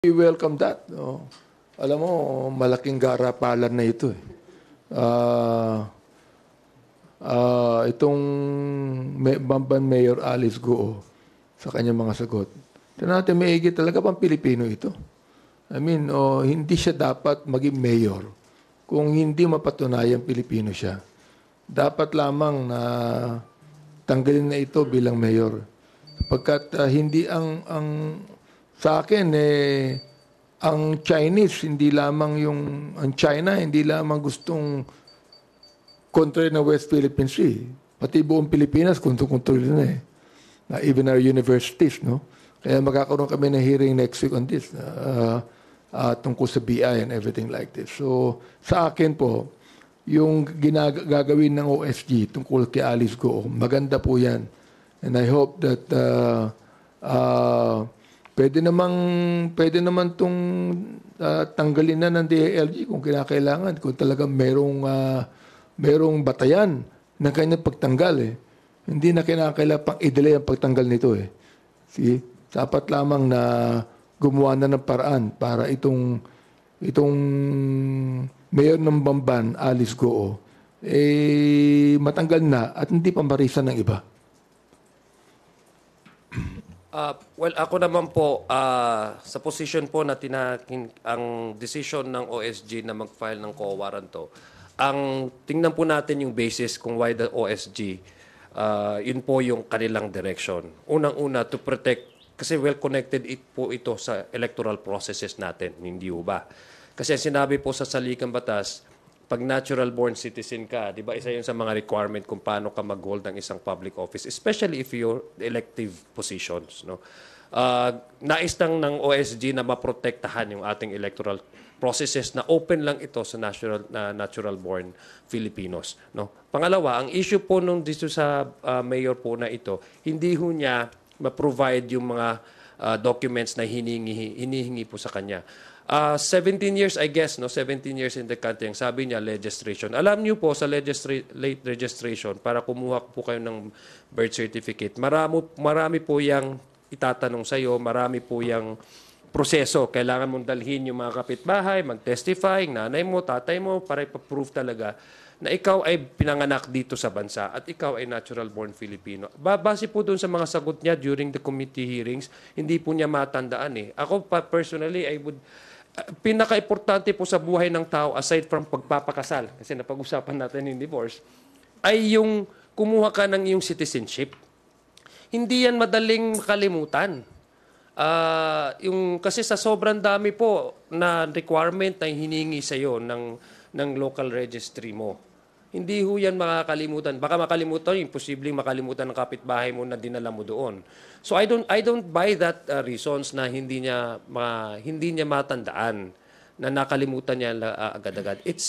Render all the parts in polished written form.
We welcome that. No? Alam mo, malaking garapalan na ito. Itong Bamban Mayor Alice Goo sa kanyang mga sagot. Ito natin maigi talaga pang Pilipino ito. I mean, hindi siya dapat maging mayor kung hindi mapatunayan Pilipino siya. Dapat lamang na tanggalin na ito bilang mayor. Pagkat hindi ang sa akin ang Chinese hindi lamang ang China hindi lamang gustong kontrol ng West Philippine Sea, pati buong Pilipinas kontrol na even our universities, no? Kaya magkakaroon kami ng hearing next week on this tungkol sa BI and everything like this. So sa akin po, yung gagawin ng OSG tungkol kay Alice Goo, maganda po yan. And I hope that pwede naman itong tanggalin na ng DILG kung kinakailangan, kung talagang merong batayan ng kanyang pagtanggal. Hindi na kinakailangan pang i-delay ang pagtanggal nito. See? Dapat lamang na gumawa na ng paraan para itong mayor ng Bamban, Alice Goo, matanggal na at hindi pa marisan ng iba. Well, ako naman po, sa position po na ang decision ng OSG na mag-file ng COA warrant to, ang tingnan po natin yung basis kung why the OSG, yun po yung kanilang direction. Unang-una, to protect, kasi well-connected po ito sa electoral processes natin, hindi ba? Kasi sinabi po sa Saligang Batas, pag natural-born citizen ka, di ba, isa yun sa mga requirement kung paano ka mag-hold ng isang public office, especially if you're elective positions. No? Nais ng OSG na maprotektahan yung ating electoral processes na open lang ito sa natural-born Filipinos. No? Pangalawa, ang issue po nung dito sa mayor po na ito, hindi ho niya ma-provide yung mga documents na hinihingi po sa kanya. 17 years, I guess, no? 17 years in the country. Ang sabi niya, registration. Alam niyo po, sa late registration, para kumuha po kayo ng birth certificate, marami po yung itatanong sa'yo, marami po yung proseso. Kailangan mong dalhin yung mga kapitbahay, mag-testify, nanay mo, tatay mo, para ipaprove talaga na ikaw ay pinanganak dito sa bansa at ikaw ay natural-born Filipino. Base po doon sa mga sagot niya during the committee hearings, hindi po niya matandaan. Ako personally, I would pinaka-importante po sa buhay ng tao aside from pagpapakasal, kasi napag-usapan natin yung divorce, ay yung kumuha ka ng iyong citizenship. Hindi yan madaling makalimutan. Kasi sa sobrang dami po na requirement na hiningi sa iyo ng local registry mo, hindi ho yan makakalimutan. Baka makalimutan, imposibleng makalimutan ng kapitbahay mo na dinala mo doon. So I don't buy that reasons na hindi niya matandaan na nakalimutan niya agad-agad. It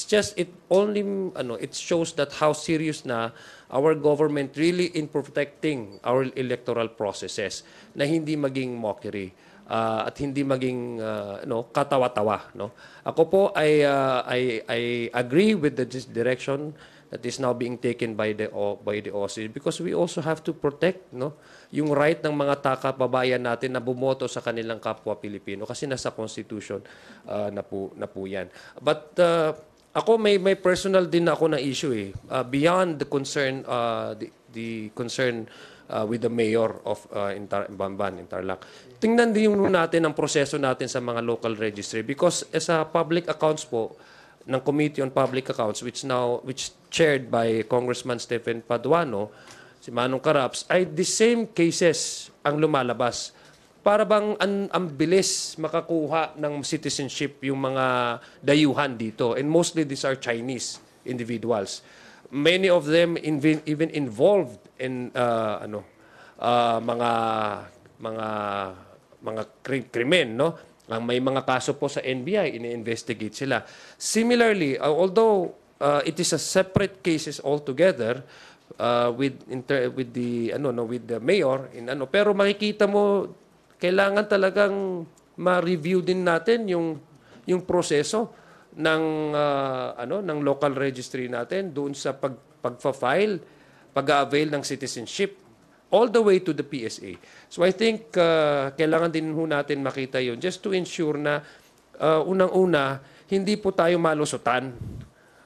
shows that how serious na our government really in protecting our electoral processes, na hindi maging mockery at hindi maging katawa-tawa. No? Ako po I agree with the direction that is now being taken by the OSC, because we also have to protect yung right ng mga kababayan natin na bumoto sa kanilang kapwa Pilipino, kasi nasa Constitution na po yan. But ako may personal din ako na issue beyond the concern the concern with the mayor of Bamban, in Tarlac. Tingnan din natin ang proseso natin sa mga local registry, because as a public accounts po ng Committee on Public Accounts, which chaired by Congressman Stephen Paduano, si Manong Caraps, ay the same cases ang lumalabas. Para bang ang bilis makakuha ng citizenship yung mga dayuhan dito, and mostly these are Chinese individuals. Many of them even involved in mga krimen, no? May mga kaso po sa NBI, ini-investigate sila. Similarly, although it is a separate cases altogether with the mayor pero makikita mo, kailangan talagang ma-review din natin yung proseso ng local registry natin doon sa pag-file, pag-avail ng citizenship all the way to the PSA. So I think kailangan din ho natin makita yun just to ensure na unang-una, hindi po tayo malusutan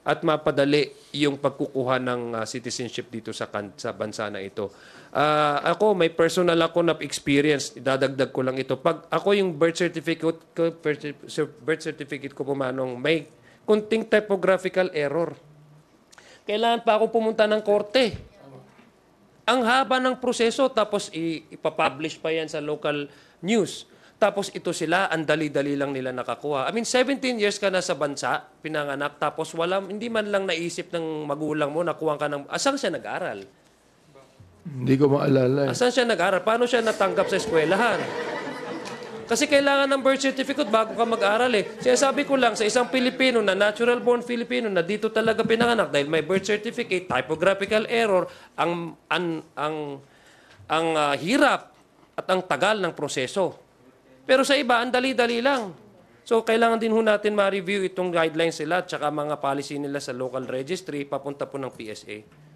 at mapadali yung pagkukuha ng citizenship dito sa bansa na ito. Ako, may personal ako na experience, idadagdag ko lang ito. Pag ako yung birth certificate ko po manong, may kunting typographical error. Kailangan pa ako pumunta ng korte. Ang haba ng proseso, tapos ipapublish pa yan sa local news. Tapos ito sila, ang dali-dali lang nila nakakuha. I mean, 17 years ka na sa bansa, pinanganak, tapos hindi man lang naisip ng magulang mo, nakuha ka ng... Asan siya nag-aral? Hindi ko maalala. Asan siya nag-aral? Paano siya natanggap sa eskwelahan? Kasi kailangan ng birth certificate bago ka mag-aral eh. Sinasabi ko lang, sa isang Pilipino na natural born Filipino na dito talaga pinanganak dahil may birth certificate, typographical error, ang hirap at ang tagal ng proseso. Pero sa iba, ang dali-dali lang. So, kailangan din ho natin ma-review itong guidelines nila at saka mga policy nila sa local registry papunta po ng PSA.